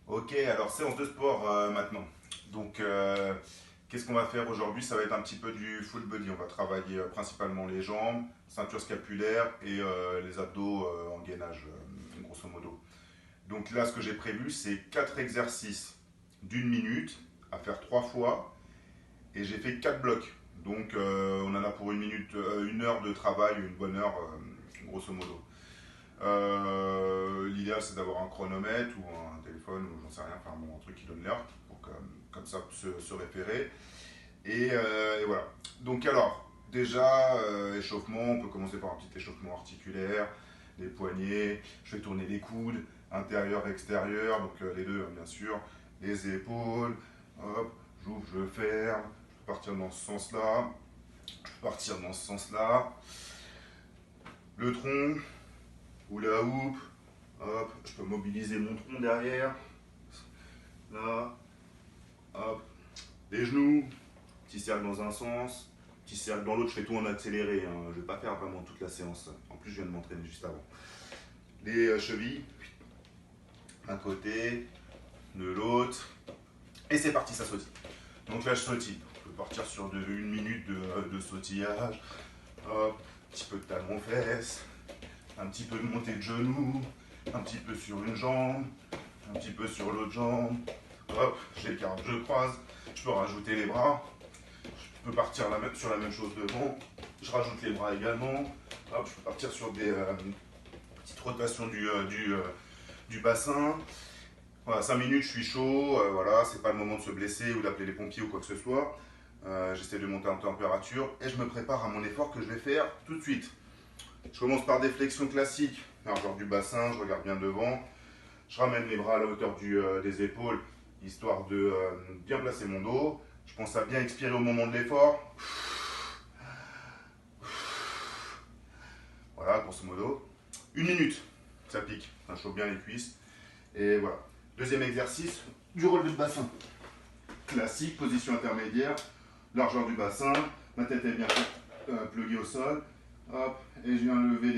Ok, alors séance de sport maintenant. Donc, qu'est-ce qu'on va faire aujourd'hui? Ça va être un petit peu du full body. On va travailler principalement les jambes, ceinture scapulaire et les abdos en gainage, grosso modo. Donc là, ce que j'ai prévu, c'est 4 exercices d'une minute à faire 3 fois. Et j'ai fait 4 blocs. Donc, on en a pour une minute, 1 heure de travail, une bonne heure, grosso modo. L'idéal c'est d'avoir un chronomètre ou un téléphone ou j'en sais rien, enfin bon, un truc qui donne l'heure pour comme ça se référer. Et voilà. Donc alors, déjà, échauffement, on peut commencer par un petit échauffement articulaire, les poignets, je fais tourner les coudes, intérieur, extérieur, donc les deux hein, bien sûr, les épaules, hop, j'ouvre, je ferme, je peux partir dans ce sens-là, je peux partir dans ce sens-là, le tronc, ou la houppe, hop, je peux mobiliser mon tronc derrière, là, hop, les genoux, petit cercle dans un sens, petit cercle dans l'autre, je fais tout en accéléré, hein. Je ne vais pas faire vraiment toute la séance, en plus je viens de m'entraîner juste avant. Les chevilles, d'un côté, de l'autre, et c'est parti, ça sautille. Donc là je sautille, je peux partir sur une minute de sautillage, hop, un petit peu de talon aux fesses, un petit peu de montée de genoux, un petit peu sur une jambe, un petit peu sur l'autre jambe, hop, j'écarte, je croise, je peux rajouter les bras, je peux partir sur la même chose devant, je rajoute les bras également, hop, je peux partir sur des petites rotations du bassin. Voilà, 5 minutes, je suis chaud, voilà, c'est pas le moment de se blesser ou d'appeler les pompiers ou quoi que ce soit. J'essaie de monter en température et je me prépare à mon effort que je vais faire tout de suite. Je commence par des flexions classiques, largeur du bassin, je regarde bien devant. Je ramène les bras à la hauteur des épaules, histoire de bien placer mon dos. Je pense à bien expirer au moment de l'effort. Voilà, grosso modo. 1 minute, ça pique, ça chauffe bien les cuisses. Et voilà. Deuxième exercice, du relevé de bassin. Classique, position intermédiaire, largeur du bassin. Ma tête est bien pluguée au sol. Hop, et je viens lever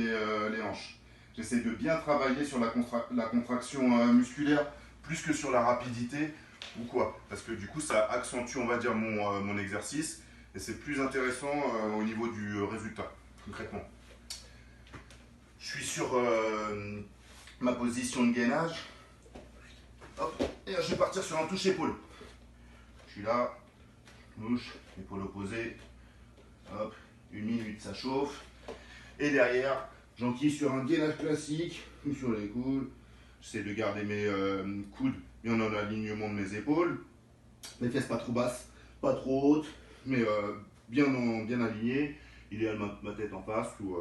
les hanches. J'essaie de bien travailler sur la contraction musculaire plus que sur la rapidité ou quoi. Parce que du coup, ça accentue, on va dire, mon exercice et c'est plus intéressant au niveau du résultat, concrètement. Je suis sur ma position de gainage. Hop, et là, je vais partir sur un touche-épaule. Je suis là, touche, épaule opposée. Hop, 1 minute, ça chauffe. Et derrière, j'enquille sur un gainage classique, sur les coudes. J'essaie de garder mes coudes bien en alignement de mes épaules. Les fesses pas trop basses, pas trop hautes, mais bien alignées. Idéalement ma tête en face ou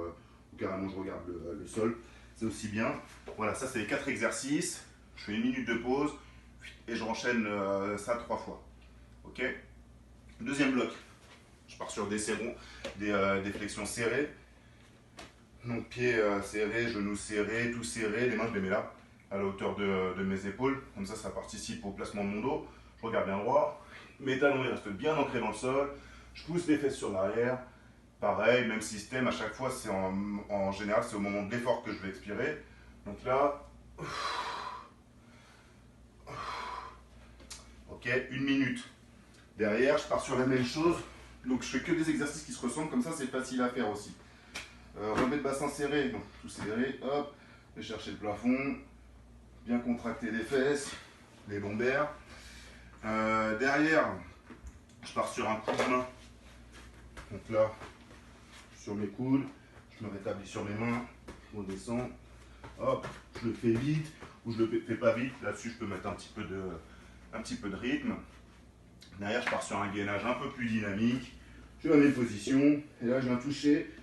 carrément je regarde le sol. C'est aussi bien. Voilà, ça c'est les 4 exercices. Je fais 1 minute de pause et je renchaîne ça 3 fois. Ok. Deuxième bloc. Je pars sur des flexions serrées. Donc pieds serrés, genoux serrés, tout serré, les mains je les mets là, à la hauteur de mes épaules, comme ça participe au placement de mon dos. Je regarde bien droit, mes talons ils restent bien ancrés dans le sol, je pousse les fesses sur l'arrière, pareil, même système, à chaque fois c'est en général c'est au moment de l'effort que je vais expirer. Donc là, ok, 1 minute. Derrière, je pars sur la même chose, donc je fais que des exercices qui se ressemblent, comme ça c'est facile à faire aussi. Relevé de bassin serré, donc tout serré, hop, je vais chercher le plafond, bien contracter les fesses, les lombaires. Derrière, je pars sur un coup de main. Donc là, sur mes coudes, je me rétablis sur mes mains, on descend, hop, je le fais vite ou je le fais pas vite. Là-dessus, je peux mettre un petit peu de rythme. Derrière, je pars sur un gainage un peu plus dynamique. Je vais à mes positions et là, je viens toucher.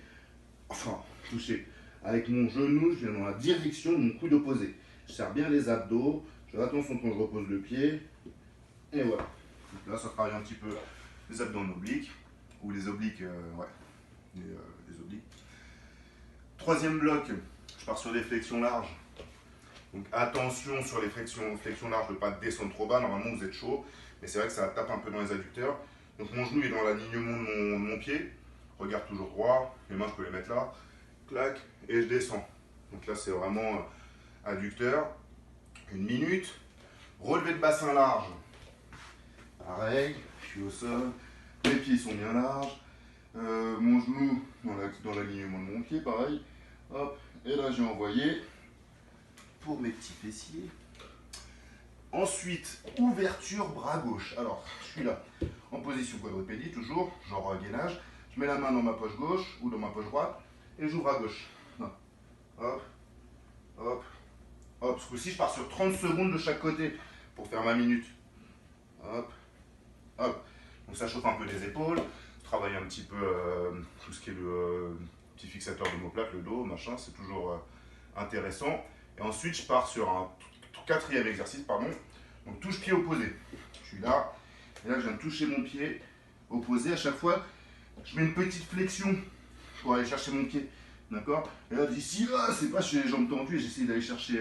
Enfin, toucher. Avec mon genou, je viens dans la direction de mon coude opposé. Je serre bien les abdos. Je fais attention quand je repose le pied. Et voilà. Donc là, ça travaille un petit peu les abdos en oblique. Ou les obliques, ouais. Les obliques. Troisième bloc, je pars sur des flexions larges. Donc attention sur les flexions larges de ne pas descendre trop bas. Normalement, vous êtes chaud. Mais c'est vrai que ça tape un peu dans les adducteurs. Donc mon genou est dans l'alignement de mon pied. Regarde toujours droit, les mains je peux les mettre là, clac, et je descends. Donc là c'est vraiment adducteur, 1 minute, Relevé de bassin large. Pareil, je suis au sol. Les pieds sont bien larges. Mon genou dans l'alignement de mon pied, pareil. Hop, et là j'ai envoyé pour mes petits fessiers. Ensuite, ouverture bras gauche. Alors, je suis là, en position quadrupédie, toujours, genre gainage. Je mets la main dans ma poche gauche ou dans ma poche droite et j'ouvre à gauche. Non. Hop, hop, hop. Ce coup-ci, je pars sur 30 secondes de chaque côté pour faire ma minute. Hop, hop. Donc ça chauffe un peu les épaules. Je travaille un petit peu tout ce qui est le petit fixateur d'omoplate, le dos, machin. C'est toujours intéressant. Et ensuite, je pars sur un quatrième exercice, pardon. Donc touche-pied opposé. Je suis là. Et là, je viens de toucher mon pied opposé. À chaque fois, je mets une petite flexion pour aller chercher mon pied. D'accord? Et là, d'ici, là, c'est pas chez les jambes tendues. J'essaie d'aller chercher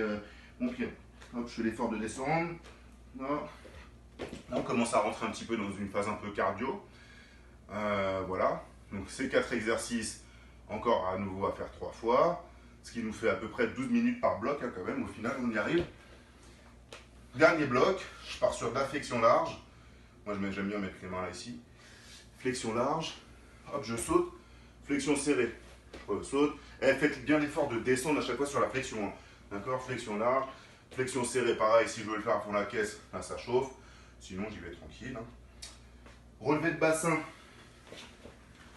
mon pied. Hop, je fais l'effort de descendre. Là, on commence à rentrer un petit peu dans une phase un peu cardio. Voilà. Donc, ces 4 exercices, encore à nouveau à faire 3 fois. Ce qui nous fait à peu près 12 minutes par bloc, hein, quand même. Au final, on y arrive. Dernier bloc, je pars sur de la flexion large. Moi, j'aime bien mettre les mains là ici. Flexion large. Hop, je saute. Flexion serrée. Je saute. Et faites bien l'effort de descendre à chaque fois sur la flexion. Hein. D'accord? Flexion large. Flexion serrée, pareil. Si je veux le faire à fond la caisse, là, ça chauffe. Sinon, j'y vais tranquille. Hein. Relevé de bassin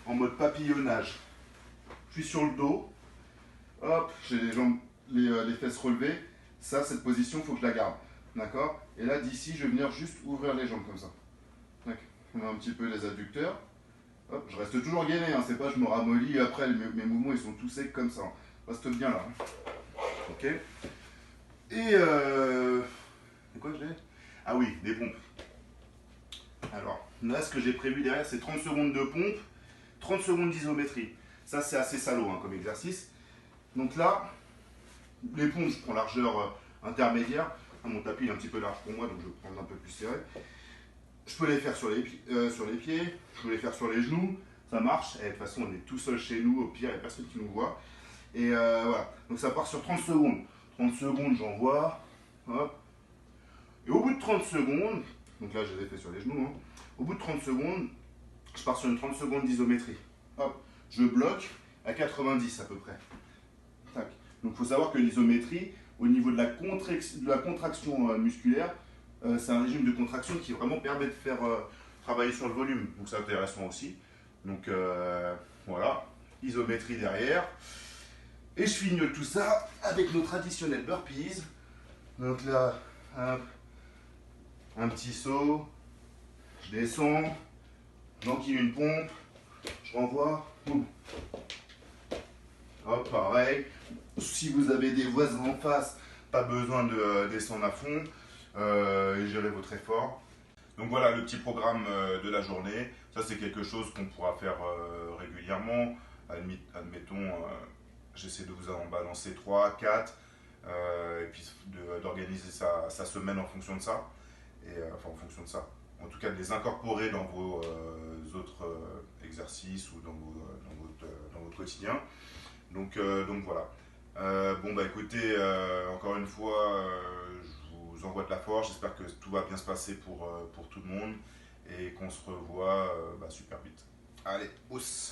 en mode papillonnage. Je suis sur le dos. Hop, j'ai les jambes, les fesses relevées. Ça, cette position, il faut que je la garde. D'accord? Et là, d'ici, je vais venir juste ouvrir les jambes comme ça. On a un petit peu les adducteurs. Hop, je reste toujours gainé, hein, c'est pas je me ramollis après, mes mouvements ils sont tous secs comme ça. On reste bien là. Ok? Et c'est quoi que j'ai? Ah oui, des pompes. Alors, là ce que j'ai prévu derrière, c'est 30 secondes de pompe, 30 secondes d'isométrie. Ça c'est assez salaud hein, comme exercice. Donc là, les pompes, je prends largeur intermédiaire. Mon tapis est un petit peu large pour moi, donc je vais prendre un peu plus serré. Je peux les faire sur les pieds, je peux les faire sur les genoux, ça marche. Et de toute façon, on est tout seul chez nous, au pire, il n'y a personne qui nous voit. Et voilà, donc ça part sur 30 secondes. 30 secondes, j'envoie. Hop. Et au bout de 30 secondes, donc là, je les ai fait sur les genoux. Hein. Au bout de 30 secondes, je pars sur une 30 secondes d'isométrie. Hop, je bloque à 90 à peu près. Tac. Donc il faut savoir que l'isométrie, au niveau de la contraction musculaire, c'est un régime de contraction qui vraiment permet de faire travailler sur le volume. Donc c'est intéressant aussi. Donc voilà, isométrie derrière. Et je finis tout ça avec nos traditionnels burpees. Donc là, un petit saut, je descends, j'enquille une pompe, je renvoie, boum. Hop, pareil. Si vous avez des voisins en face, pas besoin de descendre à fond et gérer votre effort. Donc voilà le petit programme de la journée. Ça c'est quelque chose qu'on pourra faire régulièrement. Admettons, j'essaie de vous en balancer 3, 4 et puis d'organiser sa semaine en fonction de ça. Et, enfin en fonction de ça. En tout cas de les incorporer dans vos autres exercices ou dans votre quotidien. Donc voilà. Bon bah écoutez, encore une fois, je vous envoie de la force, j'espère que tout va bien se passer pour tout le monde et qu'on se revoit super vite. Allez, pouce!